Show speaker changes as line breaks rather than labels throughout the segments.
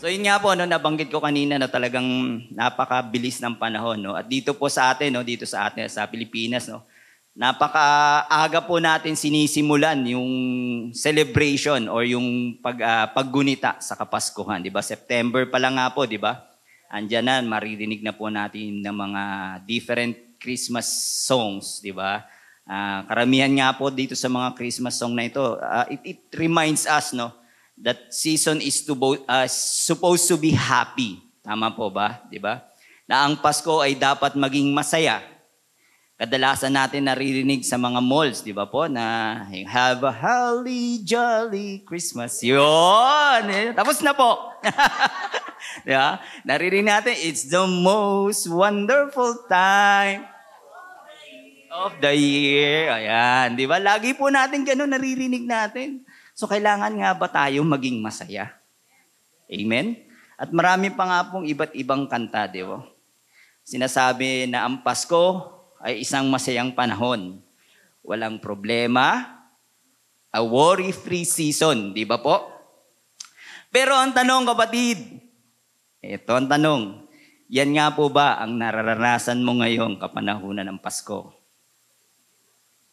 So yun nga po, no, nabanggit ko kanina na talagang napakabilis ng panahon. No? At dito po sa atin, no, dito sa atin, sa Pilipinas, no, napakaaga po natin sinisimulan yung celebration or yung paggunita sa Kapaskuhan. Di ba? September pa lang nga po, di ba? Andiyan na, maririnig na po natin ng mga different Christmas songs, di ba? Karamihan nga po dito sa mga Christmas song na ito, it reminds us, no, that season is supposed to be happy. Tama po ba? Di ba? Na ang Pasko ay dapat maging masaya. Kadalasan natin naririnig sa mga malls, di ba po, na have a holly jolly Christmas. Yun! Tapos na po. Di ba? Naririnig natin, it's the most wonderful time of the year. Ayan, di ba? Lagi po natin ganun naririnig natin. So, kailangan nga ba tayo maging masaya? Amen? At marami pa nga pong iba't ibang kanta, di ba? Sinasabi na ang Pasko ay isang masayang panahon. Walang problema, a worry-free season, di ba po? Pero ang tanong, kapatid, ito ang tanong, yan nga po ba ang nararanasan mo ngayong kapanahunan ng Pasko?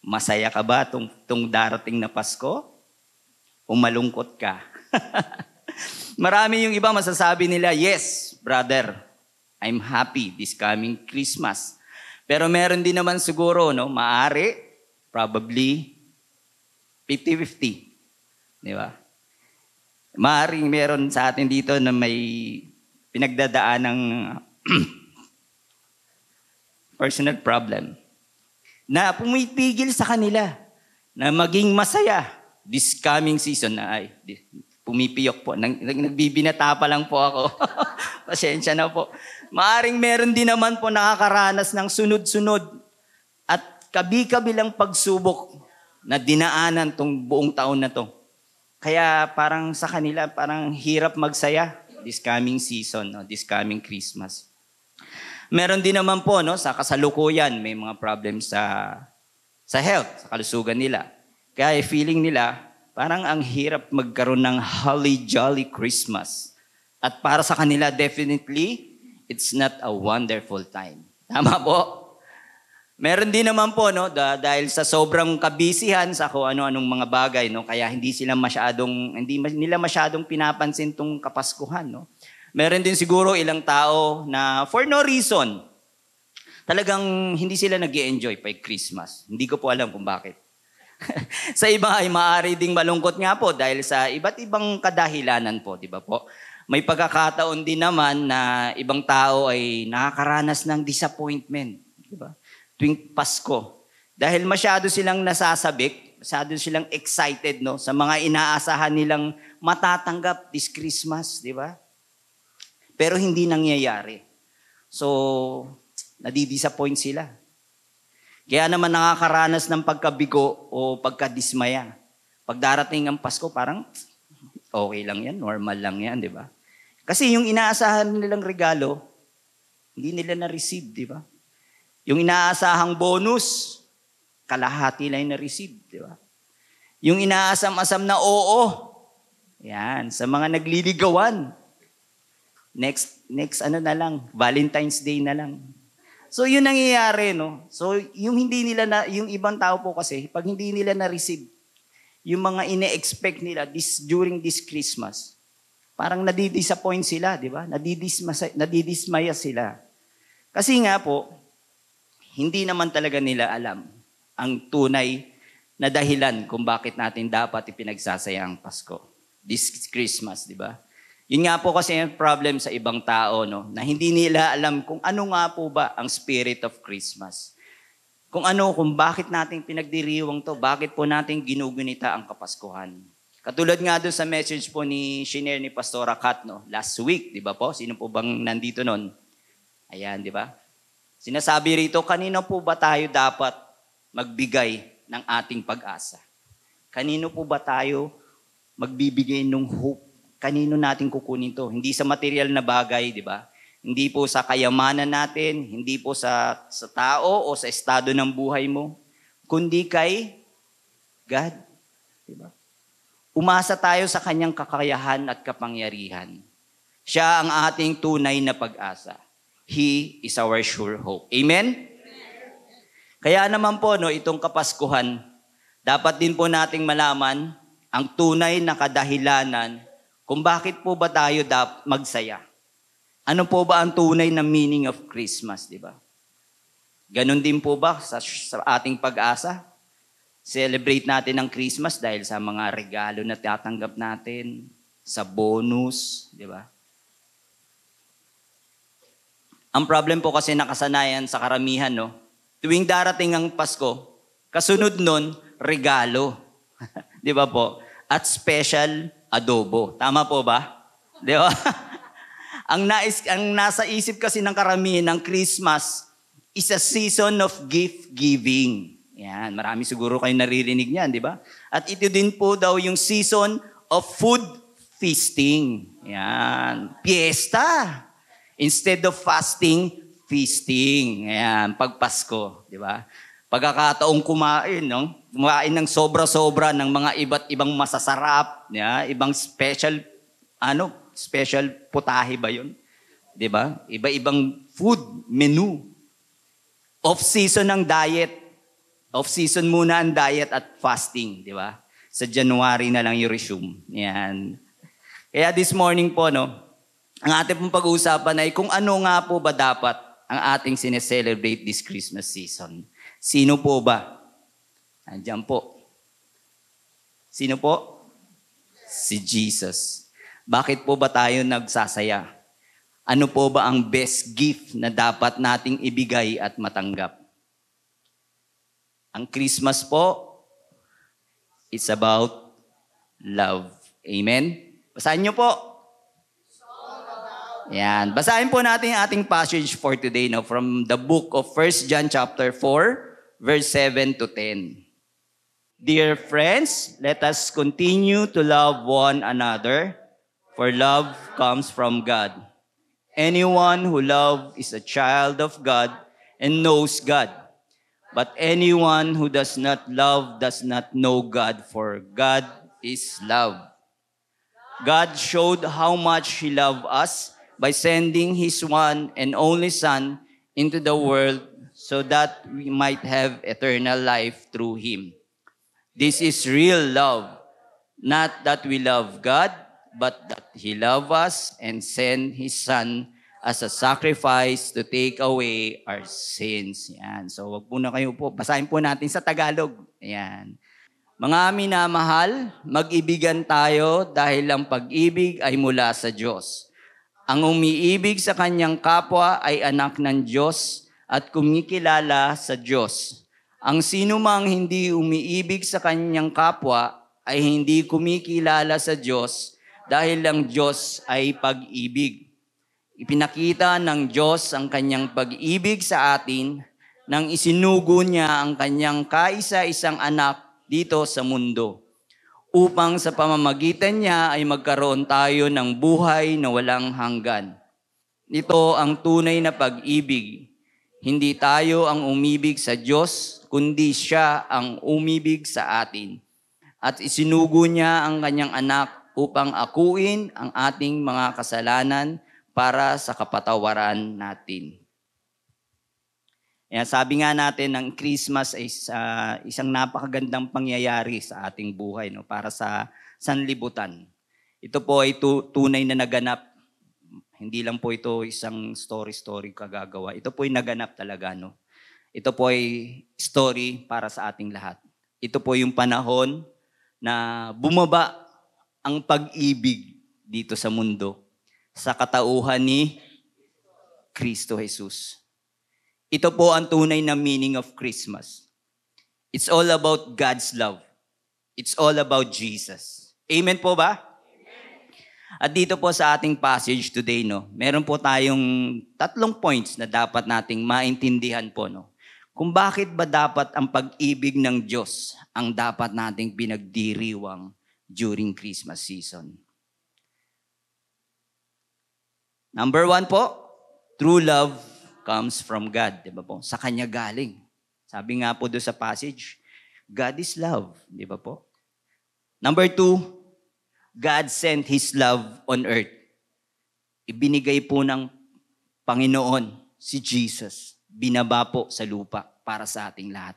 Masaya ka ba itong darating na Pasko? O malungkot ka? Marami yung iba masasabi nila, yes, brother, I'm happy this coming Christmas. Pero meron din naman siguro, no, maaari, probably 50-50. Di ba? Maaring meron sa atin dito na may pinagdadaan ng personal problem na pumipigil sa kanila na maging masaya this coming season na ay pumipiyok po. Nagbibinata pa lang po ako. Pasensya na po. Maaring meron din naman po nakakaranas ng sunod-sunod at kabi-kabilang pagsubok na dinaanan tong buong taon na to. Kaya parang sa kanila, parang hirap magsaya this coming season, no? This coming Christmas. Meron din naman po, no, sa kasalukuyan, may mga problems sa health, sa kalusugan nila. Kaya feeling nila, parang ang hirap magkaroon ng holly jolly Christmas. At para sa kanila, definitely, it's not a wonderful time. Tama po? Meron din naman po, no, dahil sa sobrang kabisihan sa kung ano-anong mga bagay, no, kaya hindi nila masyadong pinapansin tong Kapaskuhan, no. Meron din siguro ilang tao na for no reason, talagang hindi sila nag-i-enjoy pa Christmas. Hindi ko po alam kung bakit. Sa iba ay maaari ding malungkot nga po dahil sa iba't ibang kadahilanan po, di ba po? May pagkakataon din naman na ibang tao ay nakakaranas ng disappointment, di ba? Tuwing Pasko. Dahil masyado silang nasasabik, masyado silang excited, no, sa mga inaasahan nilang matatanggap this Christmas, di ba? Pero hindi nangyayari. So, nadidisappoint sila. Kaya naman nakakaranas ng pagkabigo o pagkadismaya. Pag darating ang Pasko, parang okay lang yan, normal lang yan, di ba? Kasi yung inaasahan nilang regalo, hindi nila na-receive, di ba? Yung inaasahang bonus, kalahati lang na-receive, di ba? Yung inaasam-asam na oo, yan, sa mga nagliligawan. Next ano na lang, Valentine's Day na lang. So yun nangyayari, no? So yung yung ibang tao po kasi, pag hindi nila na-receive, yung mga ine-expect nila during this Christmas, parang nadidisappoint sila, di ba? Nadidismaya sila. Kasi nga po, hindi naman talaga nila alam ang tunay na dahilan kung bakit natin dapat ipinagsasaya ang Pasko. This Christmas, di ba? Yun nga po kasi yung problem sa ibang tao, no? Na hindi nila alam kung ano nga po ba ang spirit of Christmas. Kung bakit natin pinagdiriwang to, bakit po natin ginugunita ang Kapaskuhan. Katulad nga doon sa message po shinare ni Pastora Kat, no? Last week, di ba po? Sino po bang nandito nun? Ayan, di ba? Sinasabi rito, kanino po ba tayo dapat magbigay ng ating pag-asa? Kanino po ba tayo magbibigay ng hope? Kanino natin kukunin to? Hindi sa material na bagay, di ba? Hindi po sa kayamanan natin, hindi po sa tao o sa estado ng buhay mo, kundi kay God. Di ba? Umasa tayo sa kanyang kakayahan at kapangyarihan. Siya ang ating tunay na pag-asa. He is our sure hope. Amen? Kaya naman po, itong Kapaskuhan, dapat din po nating malaman ang tunay na kadahilanan kung bakit po ba tayo magsaya. Ano po ba ang tunay na meaning of Christmas, di ba? Ganon din po ba sa ating pag-asa? Celebrate natin ang Christmas dahil sa mga regalo na tatanggap natin, sa bonus, di ba? Ang problem po kasi nakasanayan sa karamihan, tuwing darating ang Pasko, kasunod nun, regalo. Di ba po? At special adobo. Tama po ba? Di ba? ang nasa isip kasi ng karamihan ng Christmas is a season of gift giving. Yan, marami siguro kayo naririnig niyan, di ba? At ito din po daw yung season of food feasting. Yan, piyesta. Instead of fasting, feasting. Yan, pag Pasko, di ba? Pagkakataong kumain, kumain ng sobra-sobra ng mga iba't ibang masasarap, ibang special putahe ba yun? Di ba? Iba-ibang food menu. Off-season ng diet. Off-season muna ang diet at fasting, di ba? Sa January na lang i-resume. Yan. Kaya this morning po, ang ating pong pag-uusapan ay kung ano nga po ba dapat ang ating sineselebrate this Christmas season. Sino po ba? Andiyan po. Sino po? Si Jesus. Bakit po ba tayo nagsasaya? Ano po ba ang best gift na dapat nating ibigay at matanggap? Ang Christmas po, it's about love. Amen? Basahin niyo po. Yan. Basahin po natin ang ating passage for today from the book of 1 John chapter 4, verse 7 to 10. Dear friends, let us continue to love one another, for love comes from God. Anyone who loves is a child of God and knows God. But anyone who does not love does not know God, for God is love. God showed how much He loved us by sending His one and only Son into the world so that we might have eternal life through Him. This is real love, not that we love God, but that He loved us and sent His Son as a sacrifice to take away our sins. Yan. So wag po na kayo po. Basahin po natin sa Tagalog. Yan. Mga minamahal, mag-ibigan tayo dahil ang pag-ibig ay mula sa Diyos. Ang umiibig sa kanyang kapwa ay anak ng Diyos at kumikilala sa Diyos. Ang sinumang hindi umiibig sa kanyang kapwa ay hindi kumikilala sa Diyos dahil ang Diyos ay pag-ibig. Ipinakita ng Diyos ang kanyang pag-ibig sa atin nang isinugo niya ang kanyang kaisa-isang anak dito sa mundo, upang sa pamamagitan niya ay magkaroon tayo ng buhay na walang hanggan. Ito ang tunay na pag-ibig. Hindi tayo ang umibig sa Diyos, kundi siya ang umibig sa atin. At isinugo niya ang kanyang anak upang akuin ang ating mga kasalanan para sa kapatawaran natin. Yan, sabi nga natin, ang Christmas ay isang napakagandang pangyayari sa ating buhay, para sa sanlibutan. Ito po ay tunay na naganap. Hindi lang po ito isang story kagagawa. Ito po ay naganap talaga. Ito po ay story para sa ating lahat. Ito po yung panahon na bumaba ang pag-ibig dito sa mundo sa katauhan ni Kristo Jesus. Ito po ang tunay na meaning of Christmas. It's all about God's love. It's all about Jesus. Amen po ba? Amen. At dito po sa ating passage today, meron po tayong 3 points na dapat nating maintindihan po. Kung bakit ba dapat ang pag-ibig ng Diyos ang dapat nating pinagdiriwang during Christmas season. Number 1 po, true love comes from God. Di ba po? Sa Kanya galing. Sabi nga po doon sa passage, God is love. Di ba po? Number 2, God sent His love on earth. ibinigay po ng Panginoon si Jesus. Binaba po sa lupa para sa ating lahat.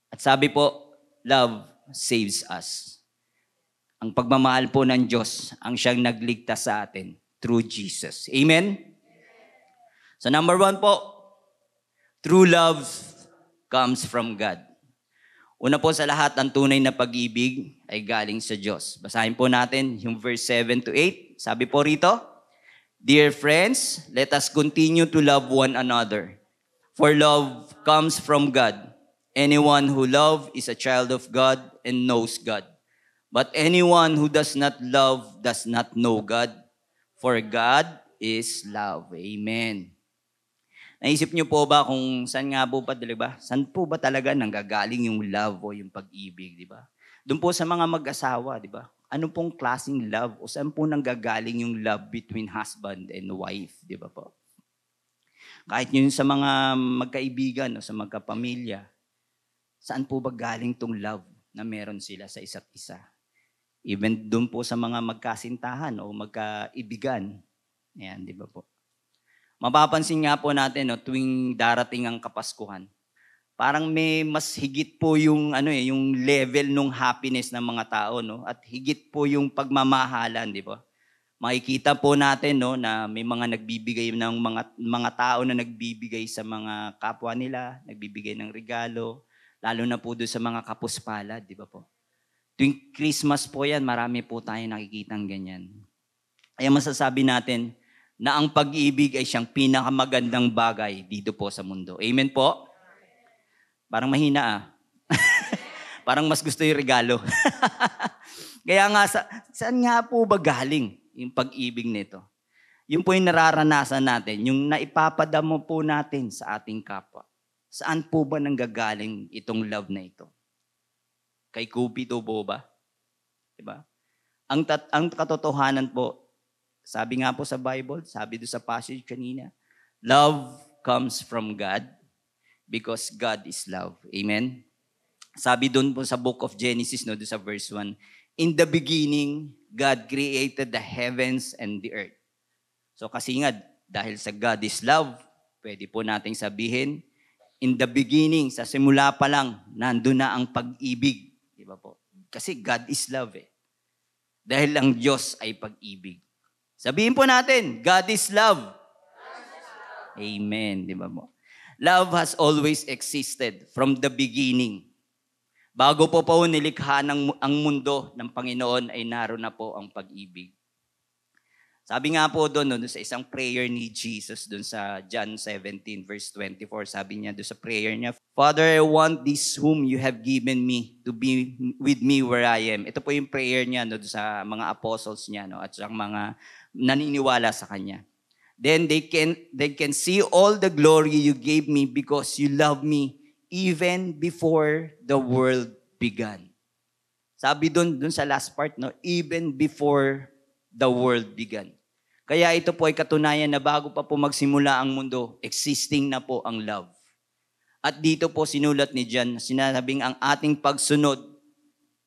At sabi po, love saves us. Ang pagmamahal po ng Diyos ang siyang nagligtas sa atin through Jesus. Amen? So number 1 po, true love comes from God. Una po sa lahat, ang tunay na pag-ibig ay galing sa Diyos. Basahin po natin yung verse 7 to 8. Sabi po rito, Dear friends, let us continue to love one another. For love comes from God. Anyone who loves is a child of God and knows God. But anyone who does not love does not know God, for God is love. Amen. Naisip niyo po ba kung saan nga po ba, di ba? Saan po ba talaga nanggagaling yung love o yung pag-ibig, di ba? Doon po sa mga mag-asawa, di ba? Ano pong klaseng love o saan po nanggagaling yung love between husband and wife, di ba po? Kahit yun sa mga magkaibigan o sa magkapamilya, saan po ba galing tong love na meron sila sa isa't isa? Even doon po sa mga magkasintahan o magkaibigan. Ayan, di ba po? Mapapansin nga po natin, no, tuwing darating ang Kapaskuhan, parang may mas higit po yung, yung level ng happiness ng mga tao. No? At higit po yung pagmamahalan, di ba? Makikita po natin no, na may mga nagbibigay ng mga tao na nagbibigay sa mga kapwa nila, nagbibigay ng regalo, lalo na po doon sa mga kapuspalad, di ba po? Tuwing Christmas po yan, marami po tayo nakikitang ganyan. Kaya masasabi natin na ang pag-ibig ay siyang pinakamagandang bagay dito po sa mundo. Amen po? Parang mahina Parang mas gusto yung regalo. Kaya nga, saan nga po ba galing yung pag-ibig nito? Yun po yung nararanasan natin, yung naipapadamo po natin sa ating kapwa. Saan po ba nanggagaling itong love na ito? Kay Cupido po ba? Diba? Ang katotohanan po, sabi nga po sa Bible, sabi doon sa passage kanina, love comes from God because God is love. Amen? Sabi doon po sa book of Genesis, no, doon sa verse 1, in the beginning, God created the heavens and the earth. So kasi nga, dahil sa God is love, pwede po nating sabihin, in the beginning, sa simula pa lang, nandun na ang pag-ibig. Di ba po? Kasi God is love Dahil ang Diyos ay pag-ibig. Sabihin po natin, God is love. Amen. Di ba po? Love has always existed from the beginning. Bago po nilikha ang mundo ng Panginoon ay naroon na po ang pag-ibig. Sabi nga po doon sa isang prayer ni Jesus doon sa John 17 verse 24, sabi niya doon sa prayer niya, Father, I want this whom you have given me to be with me where I am. Ito po yung prayer niya doon sa mga apostles niya at sa mga naniniwala sa kanya. Then they can see all the glory you gave me because you love me even before the world began. Sabi doon sa last part, even before the world began. Kaya ito po ay katunayan na bago pa po magsimula ang mundo, existing na po ang love. At dito po sinulat ni John, sinasabing ang ating pagsunod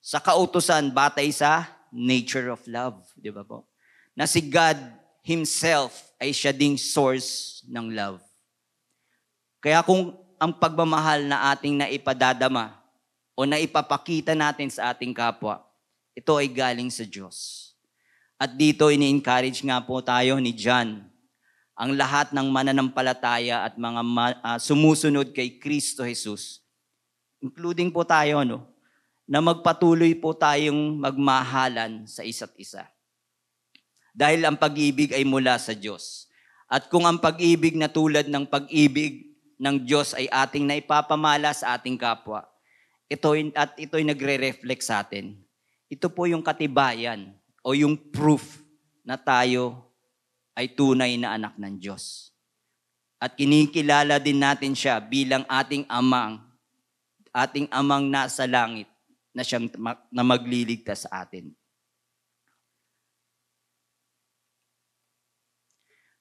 sa kautusan batay sa nature of love. Di ba po? Na si God Himself ay siya ding source ng love. Kaya kung ang pagmamahal na ating naipadadama o naipapakita natin sa ating kapwa, ito ay galing sa Diyos. At dito ini-encourage nga po tayo ni John, ang lahat ng mananampalataya at mga sumusunod kay Kristo Jesus, including po tayo, na magpatuloy po tayong magmahalan sa isa't isa. Dahil ang pag-ibig ay mula sa Diyos. At kung ang pag-ibig na tulad ng pag-ibig ng Diyos ay ating naipapamala sa ating kapwa, ito'y nagre-reflect sa atin. Ito po yung katibayan o yung proof na tayo ay tunay na anak ng Diyos. At kinikilala din natin siya bilang ating amang nasa langit na siyang na magliligtas sa atin.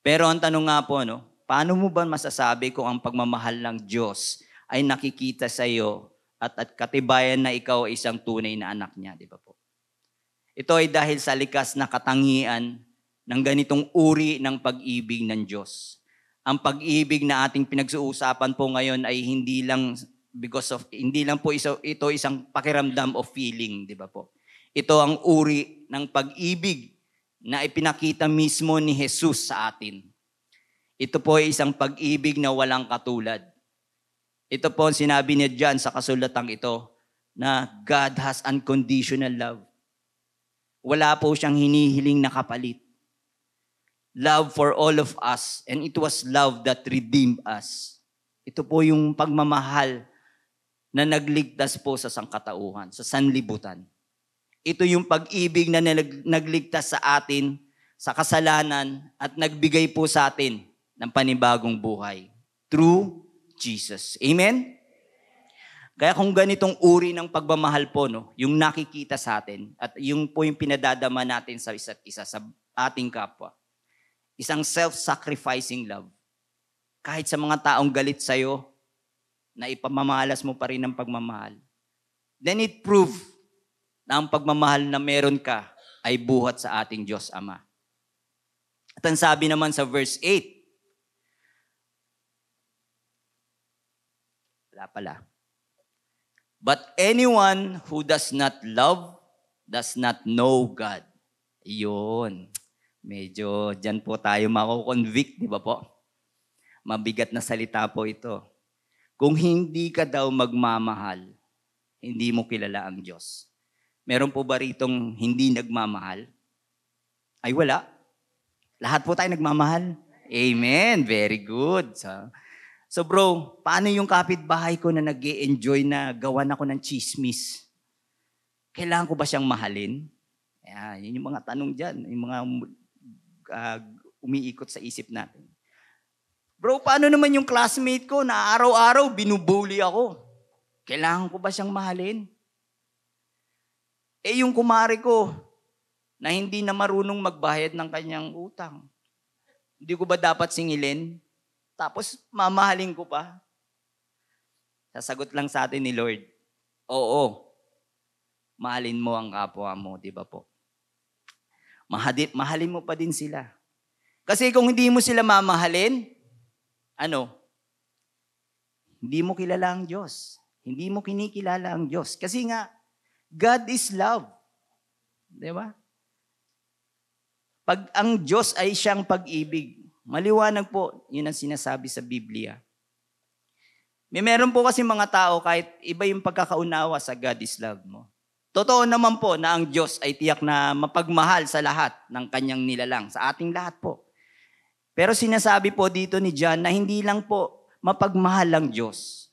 Pero ang tanong nga po, paano mo ba masasabi kung ang pagmamahal ng Diyos ay nakikita sa iyo at katibayan na ikaw ay isang tunay na anak niya, di ba po? Ito ay dahil sa likas na katangian ng ganitong uri ng pag-ibig ng Diyos. Ang pag-ibig na ating pinag-uusapan po ngayon ay hindi lang po ito isang pakiramdam o feeling, di ba po? Ito ang uri ng pag-ibig na ipinakita mismo ni Jesus sa atin. Ito po ay isang pag-ibig na walang katulad. Ito po ang sinabi niya dyan sa kasulatang ito, na God has unconditional love. Wala po siyang hinihiling na kapalit. Love for all of us, and it was love that redeemed us. Ito po yung pagmamahal na nagligtas po sa sangkatauhan, sa sanlibutan. Ito yung pag-ibig na nagligtas sa atin, sa kasalanan, at nagbigay po sa atin ng panibagong buhay. Through Jesus. Amen? Kaya kung ganitong uri ng pagmamahal po, yung nakikita sa atin, at yung po yung pinadadama natin sa isa't isa, sa ating kapwa, isang self-sacrificing love. Kahit sa mga taong galit sa'yo, na ipamamalas mo pa rin ng pagmamahal. Then it proved na ang pagmamahal na meron ka ay buhat sa ating Diyos Ama. At ang sabi naman sa verse 8, wala pala. But anyone who does not love does not know God. Iyon. Medyo dyan po tayo mako-convict, di ba po? Mabigat na salita po ito. Kung hindi ka daw magmamahal, hindi mo kilala ang Diyos. Meron po ba ritong hindi nagmamahal? Ay wala. Lahat po tayo nagmamahal. Amen. Very good. So bro, paano yung kapitbahay ko na nag-e-enjoy na gawan ako ng chismis? Kailangan ko ba siyang mahalin? Yun yung mga tanong dyan. Yung mga umiikot sa isip natin. Bro, paano naman yung classmate ko na araw-araw binubuli ako? Kailangan ko ba siyang mahalin? Yung kumari ko na hindi na marunong magbayad ng kanyang utang, hindi ko ba dapat singilin? Tapos mamahalin ko pa? Sasagot lang sa atin ni Lord, oo, mahalin mo ang kapwa mo, di ba po? Mahalin mo pa din sila. Kasi kung hindi mo sila mamahalin, hindi mo kilala ang Diyos. Hindi mo kinikilala ang Diyos. Kasi nga, God is love. Di ba? Pag ang Diyos ay siyang pag-ibig, maliwanag po, yun ang sinasabi sa Biblia. Meron po kasi mga tao, kahit iba yung pagkakaunawa sa God is love mo. Totoo naman po na ang Diyos ay tiyak na mapagmahal sa lahat ng kanyang nilalang, sa ating lahat po. Pero sinasabi po dito ni John na hindi lang po mapagmahal ang Diyos.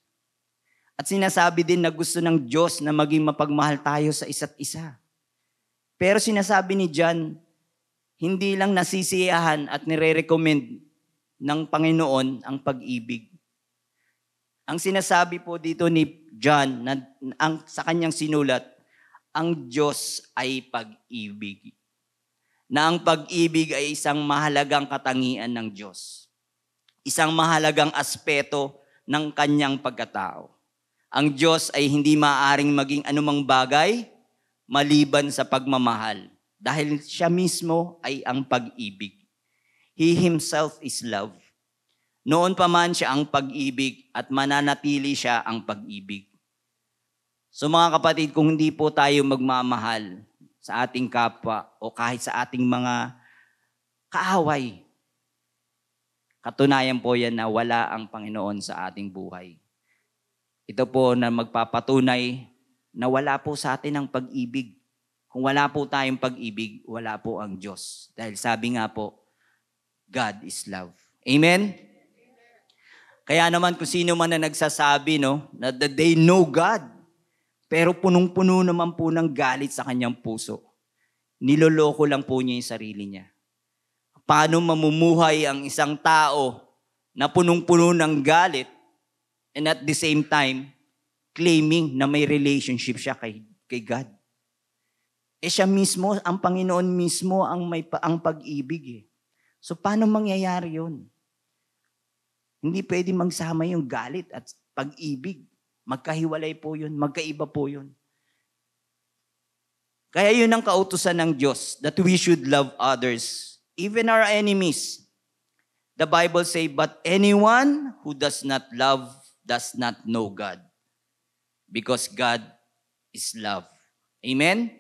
At sinasabi din na gusto ng Diyos na maging mapagmahal tayo sa isa't isa. Pero sinasabi ni John, hindi lang nasisiyahan at nire-recommend ng Panginoon ang pag-ibig. Ang sinasabi po dito ni John sa kanyang sinulat, ang Diyos ay pag-ibig. Na ang pag-ibig ay isang mahalagang katangian ng Diyos. Isang mahalagang aspeto ng kanyang pagkatao. Ang Diyos ay hindi maaaring maging anumang bagay maliban sa pagmamahal. Dahil siya mismo ay ang pag-ibig. He himself is love. Noon pa man siya ang pag-ibig at mananatili siya ang pag-ibig. So mga kapatid, kung hindi po tayo magmamahal sa ating kapwa o kahit sa ating mga kaaway, katunayan po yan na wala ang Panginoon sa ating buhay. Ito po na magpapatunay na wala po sa atin ang pag-ibig. Kung wala po tayong pag-ibig, wala po ang Diyos. Dahil sabi nga po, God is love. Amen? Kaya naman kung sino man na nagsasabi, na they know God, pero punong-puno naman po ng galit sa kanyang puso. Niloloko lang po niya yung sarili niya. Paano mamumuhay ang isang tao na punong-puno ng galit and at the same time, claiming na may relationship siya kay God? Siya mismo, ang Panginoon mismo ang pag-ibig. So paano mangyayari yun? Hindi pwede magsama yung galit at pag-ibig. Magkahiwalay po yun, magkaiba po yun. Kaya yun ang kautusan ng Diyos, that we should love others even our enemies. The Bible say, but anyone who does not love does not know God, because God is love. Amen?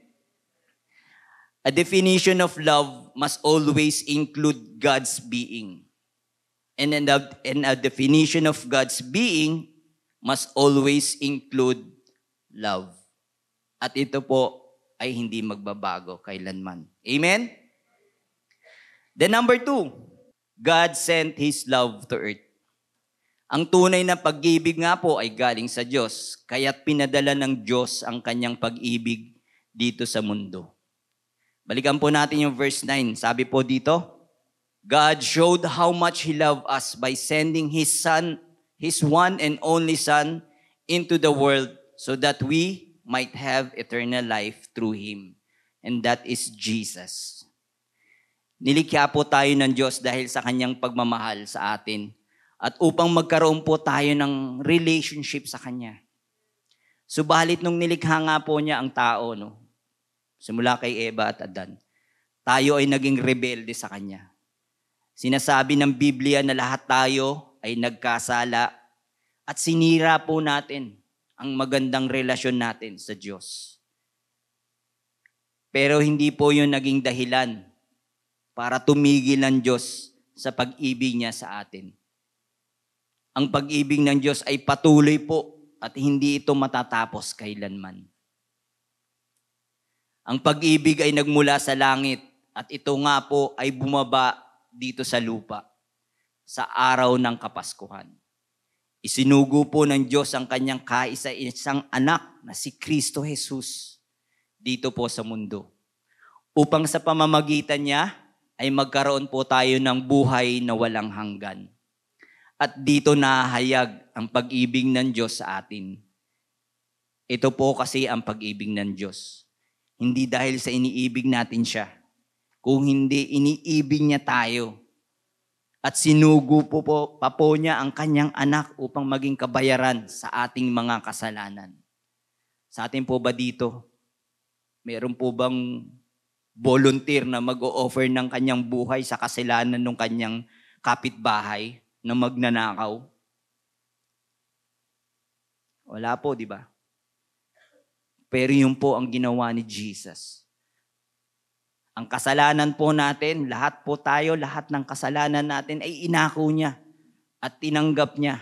A definition of love must always include God's being. And a definition of God's being must always include love. At ito po ay hindi magbabago kailanman. Amen? Then number 2, God sent His love to earth. Ang tunay na pag-ibig nga po ay galing sa Diyos, kaya't pinadala ng Diyos ang kanyang pag-ibig dito sa mundo. Balikan po natin yung verse 9. Sabi po dito, God showed how much He loved us by sending His Son, His one and only Son, into the world so that we might have eternal life through Him. And that is Jesus. Nilikha po tayo ng Diyos dahil sa kanyang pagmamahal sa atin at upang magkaroon po tayo ng relationship sa Kanya. Subalit nung nilikha nga po niya ang tao, no, simula kay Eva at Adan, tayo ay naging rebelde sa Kanya. Sinasabi ng Biblia na lahat tayo ay nagkasala at sinira po natin ang magandang relasyon natin sa Diyos. Pero hindi po yun naging dahilan para tumigil ang Diyos sa pag-ibig niya sa atin. Ang pag-ibig ng Diyos ay patuloy po at hindi ito matatapos kailanman. Ang pag-ibig ay nagmula sa langit at ito nga po ay bumaba dito sa lupa sa araw ng Kapaskuhan. Isinugo po ng Diyos ang kanyang kaisa-isang anak na si Kristo Jesus dito po sa mundo. Upang sa pamamagitan niya ay magkaroon po tayo ng buhay na walang hanggan. At dito nahayag ang pag-ibig ng Diyos sa atin. Ito po kasi ang pag-ibig ng Diyos. Hindi dahil sa iniibig natin siya, kung hindi iniibig niya tayo. At sinugo pa po niya ang kanyang anak upang maging kabayaran sa ating mga kasalanan. Sa atin po ba dito, meron po bang volunteer na mag-o-offer ng kanyang buhay sa kasalanan ng kanyang kapitbahay na magnanakaw? Wala po, di ba? Pero yun po ang ginawa ni Jesus. Ang kasalanan po natin, lahat po tayo, lahat ng kasalanan natin ay inako niya at tinanggap niya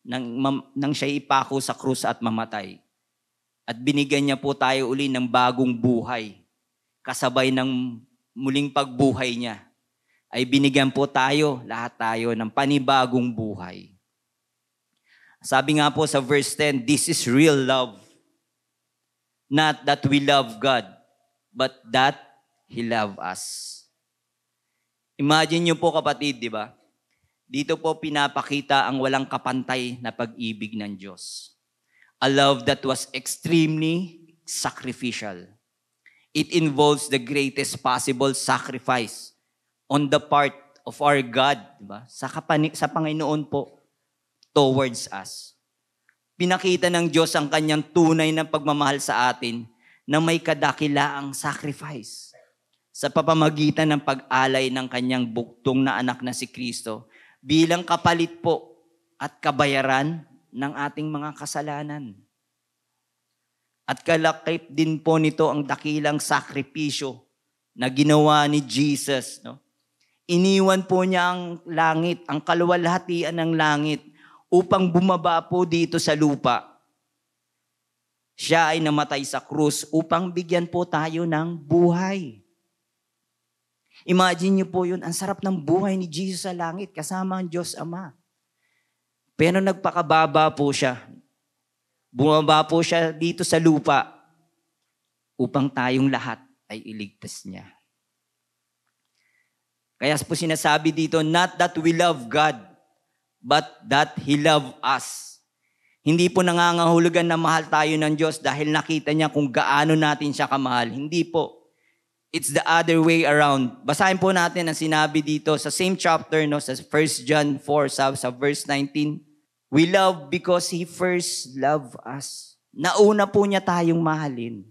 nang siya ipako sa krus at mamatay. At binigyan niya po tayo uli ng bagong buhay. Kasabay ng muling pagbuhay niya, ay binigyan po tayo, lahat tayo, ng panibagong buhay. Sabi nga po sa verse 10, this is real love. Not that we love God, but that He loved us. Imagine niyo po kapatid, di ba? Dito po pinapakita ang walang kapantay na pag-ibig ng Diyos. A love that was extremely sacrificial. It involves the greatest possible sacrifice on the part of our God, di ba? Sa Panginoon po, towards us. Pinakita ng Diyos ang kanyang tunay na pagmamahal sa atin na may kadakilaang sacrifice. Sa papamagitan ng pag-alay ng kanyang buktong na anak na si Kristo bilang kapalit po at kabayaran ng ating mga kasalanan. At kalakip din po nito ang dakilang sakripisyo na ginawa ni Jesus. No? Iniwan po niya ang langit, ang kaluwalhatian ng langit upang bumaba po dito sa lupa. Siya ay namatay sa krus upang bigyan po tayo ng buhay. Imagine niyo po yun, ang sarap ng buhay ni Jesus sa langit kasama ang Diyos Ama. Pero nagpakababa po siya. Bumaba po siya dito sa lupa upang tayong lahat ay iligtas niya. Kaya po sinasabi dito, not that we love God, but that He loved us. Hindi po nangangahulugan na mahal tayo ng Diyos dahil nakita niya kung gaano natin siya kamahal. Hindi po. It's the other way around. Basahin po natin ang sinabi dito sa same chapter, no, sa 1 John 4, sa verse 19. We love because He first loved us. Nauna po niya tayong mahalin.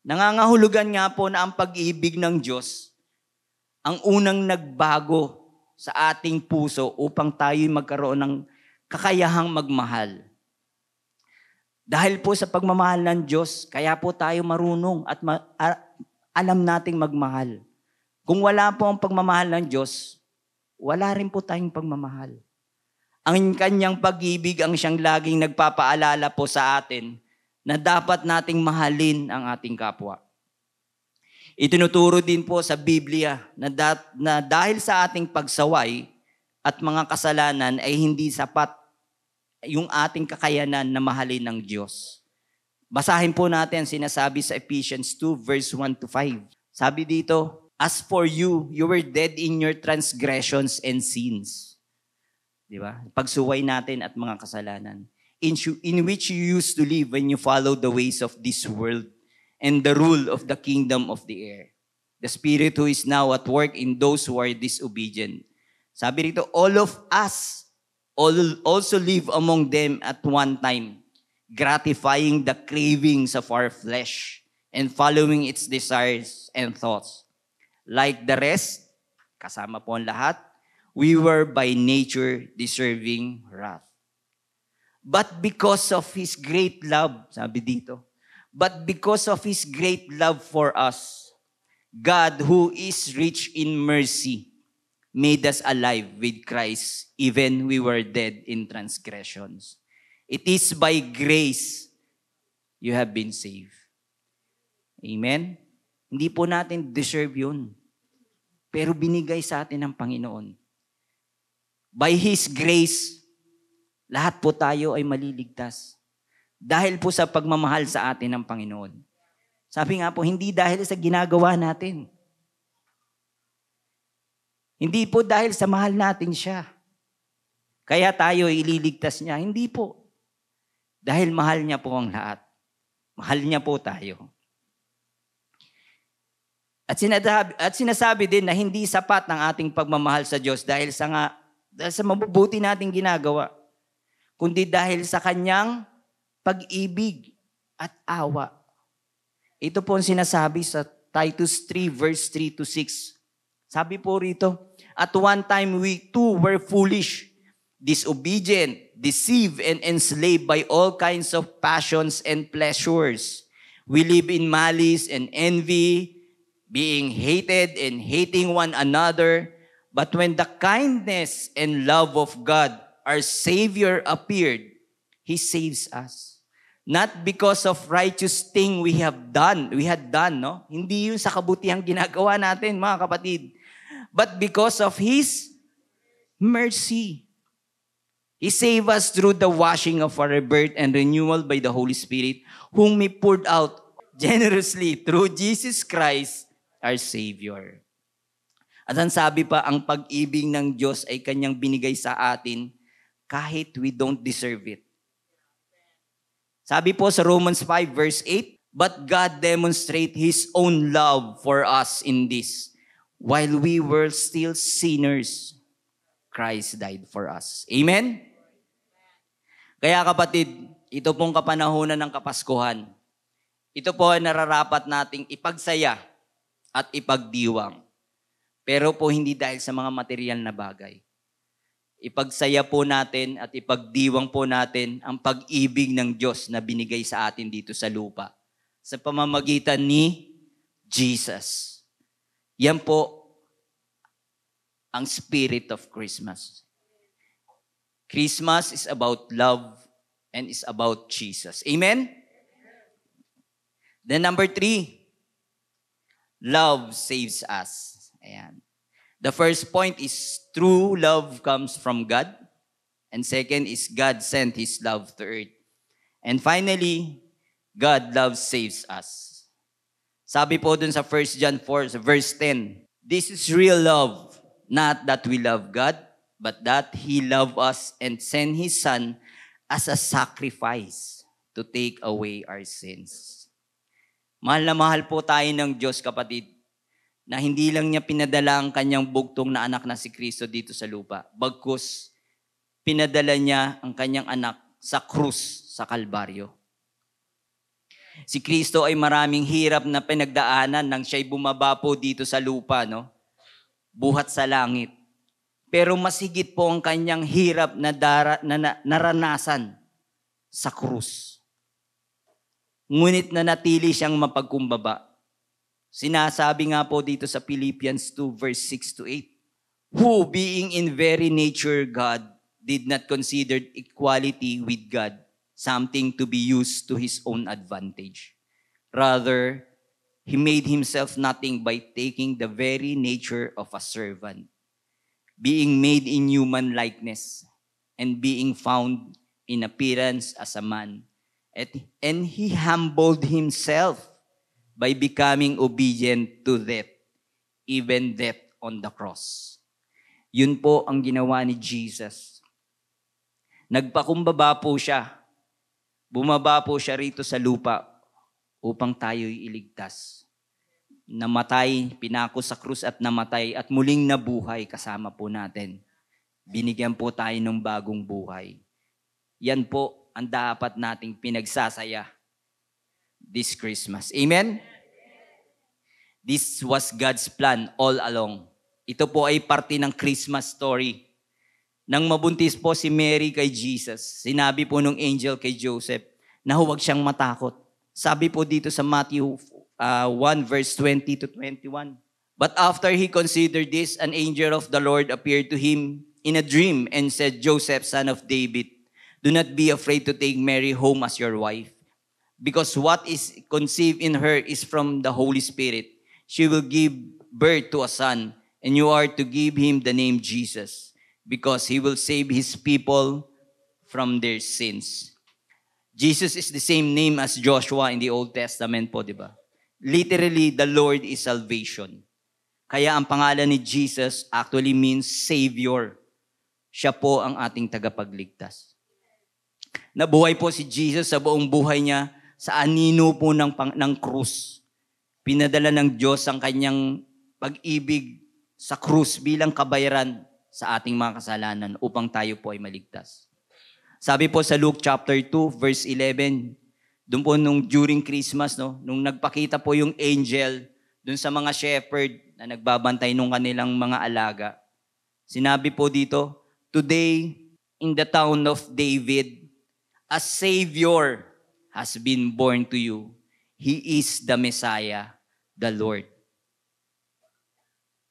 Nangangahulugan nga po na ang pag-ibig ng Diyos ang unang nagbago sa ating puso upang tayo'y magkaroon ng kakayahang magmahal. Dahil po sa pagmamahal ng Diyos, kaya po tayo marunong at alam nating magmahal. Kung wala po ang pagmamahal ng Diyos, wala rin po tayong pagmamahal. Ang kanyang pag-ibig ang siyang laging nagpapaalala po sa atin na dapat nating mahalin ang ating kapwa. Itinuturo din po sa Biblia na dahil sa ating pagsaway at mga kasalanan ay hindi sapat yung ating kakayanan na mahalin ng Diyos. Basahin po natin sinasabi sa Ephesians 2 verse 1 to 5. Sabi dito, "As for you, you were dead in your transgressions and sins." Di ba? Pagsuway natin at mga kasalanan. In which you used to live when you followed the ways of this world and the rule of the kingdom of the air. The Spirit who is now at work in those who are disobedient. Sabi rito, all of us also live among them at one time, gratifying the cravings of our flesh and following its desires and thoughts. Like the rest, kasama po ang lahat, we were by nature deserving wrath. But because of His great love, sabi dito, but because of His great love for us, God who is rich in mercy, made us alive with Christ even we were dead in transgressions. It is by grace you have been saved. Amen? Hindi po natin deserve yun. Pero binigay sa atin ng Panginoon. By His grace, lahat po tayo ay maliligtas. Dahil po sa pagmamahal sa atin ng Panginoon. Sabi nga po, hindi dahil sa ginagawa natin. Hindi po dahil sa mahal natin siya. Kaya tayo ililigtas niya. Hindi po. Dahil mahal niya po ang lahat. Mahal niya po tayo. At sinasabi din na hindi sapat ang ating pagmamahal sa Diyos dahil sa mabubuti nating ginagawa, kundi dahil sa kanyang pag-ibig at awa. Ito po ang sinasabi sa Titus 3 verse 3 to 6. Sabi po rito, at one time we too were foolish, disobedient, deceived, and enslaved by all kinds of passions and pleasures. We live in malice and envy, being hated and hating one another. But when the kindness and love of God, our Savior, appeared, He saves us. Not because of righteous thing we had done, no? Hindi yun sa kabutihang ginagawa natin, mga kapatid. But because of His mercy. He saved us through the washing of our rebirth and renewal by the Holy Spirit, whom He poured out generously through Jesus Christ, our Savior. At ang sabi pa, ang pag-ibig ng Diyos ay kanyang binigay sa atin kahit we don't deserve it. Sabi po sa Romans 5 verse 8, but God demonstrate His own love for us in this. While we were still sinners, Christ died for us. Amen? Kaya kapatid, ito pong kapanahunan ng Kapaskuhan. Ito po ay nararapat nating ipagsaya at ipagdiwang. Pero po hindi dahil sa mga material na bagay. Ipagsaya po natin at ipagdiwang po natin ang pag-ibig ng Diyos na binigay sa atin dito sa lupa. Sa pamamagitan ni Jesus. Yan po ang spirit of Christmas. Christmas is about love and is about Jesus. Amen? Then number 3, love saves us. Ayan. The first point is true love comes from God. And second is God sent His love to earth. And finally, God love saves us. Sabi po dun sa 1 John 4 verse 10, this is real love, not that we love God, but that He loved us and sent His Son as a sacrifice to take away our sins. Mahal na mahal po tayo ng Diyos, kapatid, na hindi lang niya pinadala ang kanyang bugtong na anak na si Kristo dito sa lupa. Bagkus, pinadala niya ang kanyang anak sa krus sa Kalbaryo. Si Kristo ay maraming hirap na pinagdaanan nang siya'y bumaba po dito sa lupa, no? buhat sa langit. Pero mas higit po ang kanyang hirap na naranasan sa krus. Ngunit nanatili siyang mapagkumbaba. Sinasabi nga po dito sa Philippians 2 verse 6 to 8, who being in very nature God, did not consider equality with God something to be used to his own advantage. Rather, he made himself nothing by taking the very nature of a servant, being made in human likeness, and being found in appearance as a man. And he humbled himself by becoming obedient to death, even death on the cross. Yun po ang ginawa ni Jesus. Nagpakumbaba po siya. Bumaba po siya rito sa lupa upang tayo'y iligtas. Namatay, pinako sa krus at namatay at muling nabuhay kasama po natin. Binigyan po tayo ng bagong buhay. Yan po ang dapat nating pinagsasaya this Christmas. Amen? This was God's plan all along. Ito po ay parte ng Christmas story. Nang mabuntis po si Mary kay Jesus, sinabi po nung angel kay Joseph na huwag siyang matakot. Sabi po dito sa Matthew 1 verse 20 to 21. But after he considered this, an angel of the Lord appeared to him in a dream and said, Joseph, son of David, do not be afraid to take Mary home as your wife, because what is conceived in her is from the Holy Spirit. She will give birth to a son, and you are to give him the name Jesus, because he will save his people from their sins. Jesus is the same name as Joshua in the Old Testament po, di ba? Literally, the Lord is salvation. Kaya ang pangalan ni Jesus actually means Savior. Siya po ang ating tagapagligtas. Nabuhay po si Jesus sa buong buhay niya sa anino po ng krus. Pinadala ng Diyos ang kanyang pag-ibig sa krus bilang kabayaran sa ating mga kasalanan upang tayo po ay maligtas. Sabi po sa Luke chapter 2 verse 11, doon po during Christmas, nung nagpakita po yung angel doon sa mga shepherd na nagbabantay nung kanilang mga alaga. Sinabi po dito, today in the town of David, a Savior has been born to you. He is the Messiah, the Lord.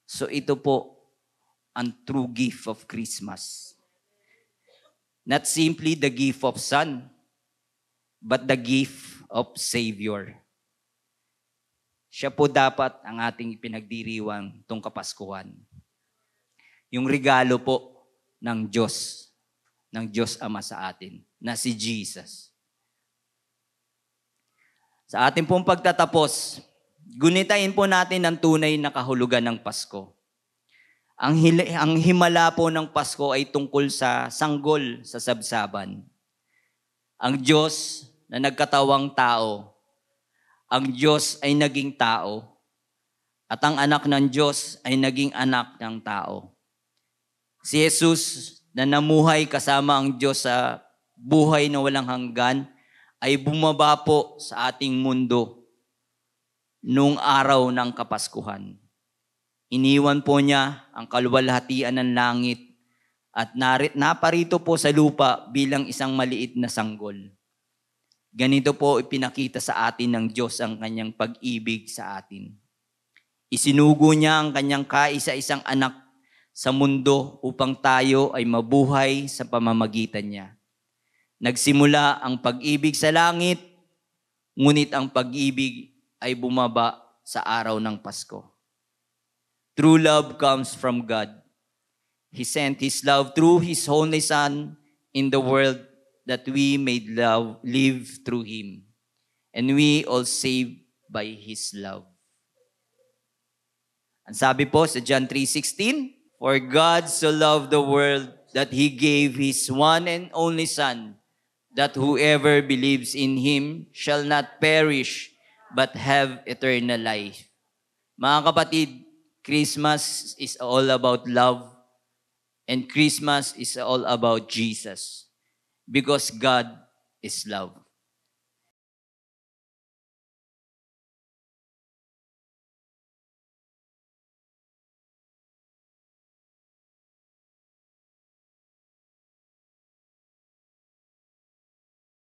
So ito po ang true gift of Christmas. Not simply the gift of Son, but the gift of Savior. Siya po dapat ang ating pinagdiriwang tong Kapaskuhan. Yung regalo po ng Diyos Ama sa atin, na si Jesus. Sa ating pong pagtatapos, gunitain po natin ang tunay na kahulugan ng Pasko. Ang himala po ng Pasko ay tungkol sa sanggol sa sabsaban. Ang Diyos na nagkatawang tao, ang Diyos ay naging tao, at ang anak ng Diyos ay naging anak ng tao. Si Jesus na namuhay kasama ang Diyos sa buhay na walang hanggan, ay bumaba po sa ating mundo noong araw ng Kapaskuhan. Iniwan po niya ang kaluwalhatian ng langit at naparito po sa lupa bilang isang maliit na sanggol. Ganito po ipinakita sa atin ng Diyos ang kanyang pag-ibig sa atin. Isinugo niya ang kanyang kaisa-isang anak sa mundo upang tayo ay mabuhay sa pamamagitan niya. Nagsimula ang pag-ibig sa langit, ngunit ang pag-ibig ay bumaba sa araw ng Pasko. True love comes from God. He sent His love through His only Son in the world that we may live through Him. And we all saved by His love. Ang sabi po sa John 3:16, for God so loved the world that He gave His one and only Son, that whoever believes in Him shall not perish, but have eternal life. Mga kapatid, Christmas is all about love, and Christmas is all about Jesus, because God is love.